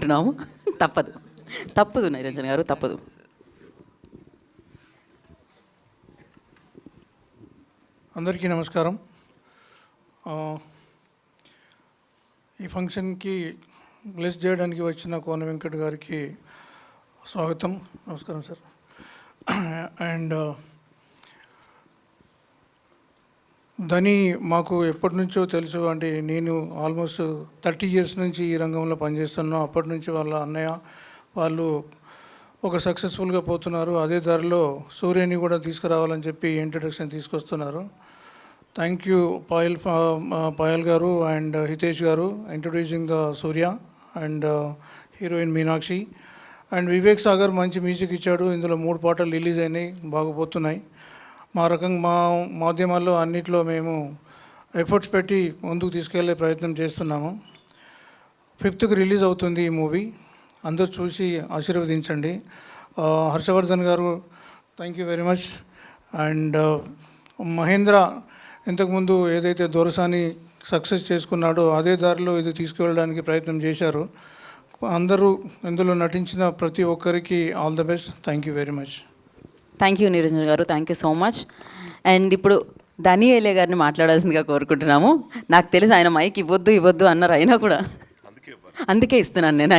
కోరుకుంటున్నాము. తప్పదు నిరంజన్ గారు, తప్పదు. అందరికీ నమస్కారం. ఈ ఫంక్షన్కి బ్లెస్ చేయడానికి వచ్చిన కోన వెంకట్ గారికి స్వాగతం. నమస్కారం సార్. అండ్ ధని మాకు ఎప్పటి నుంచో తెలుసు. అంటే నేను ఆల్మోస్ట్ 30 years నుంచి ఈ రంగంలో పనిచేస్తున్నాను. అప్పటి నుంచి వాళ్ళ అన్నయ్య వాళ్ళు ఒక సక్సెస్ఫుల్గా పోతున్నారు. అదే దారిలో సూర్యని కూడా తీసుకురావాలని చెప్పి ఇంట్రడక్షన్ తీసుకొస్తున్నారు. థ్యాంక్ యూ పాయల్ గారు అండ్ హితేష్ గారు introducing the Surya and heroine Meenakshi. And Vivek Sagar మంచి మ్యూజిక్ ఇచ్చాడు. ఇందులో 3 పాటలు రిలీజ్ అయినాయి, బాగుపోతున్నాయి. మా మాధ్యమాల్లో అన్నిట్లో మేము ఎఫర్ట్స్ పెట్టి ముందుకు తీసుకెళ్లే ప్రయత్నం చేస్తున్నాము. 5th రిలీజ్ అవుతుంది ఈ మూవీ. అందరూ చూసి ఆశీర్వదించండి. హర్షవర్ధన్ గారు thank you very much. And Mahendra ఇంతకుముందు ఏదైతే దొరసాని సక్సెస్ చేసుకున్నాడో అదే దారిలో ఇది తీసుకువెళ్ళడానికి ప్రయత్నం చేశారు. అందరూ ఇందులో నటించిన ప్రతి ఒక్కరికి all the best. Thank you very much. Thank you Niranjan గారు, thank you so much. And ఇప్పుడు ధని ఏలే గారిని మాట్లాడాల్సిందిగా కోరుకుంటున్నాము. నాకు తెలిసి ఆయన మైక్ ఇవ్వద్దు అన్నారు, అయినా కూడా అందుకే ఇస్తున్నాను నేను.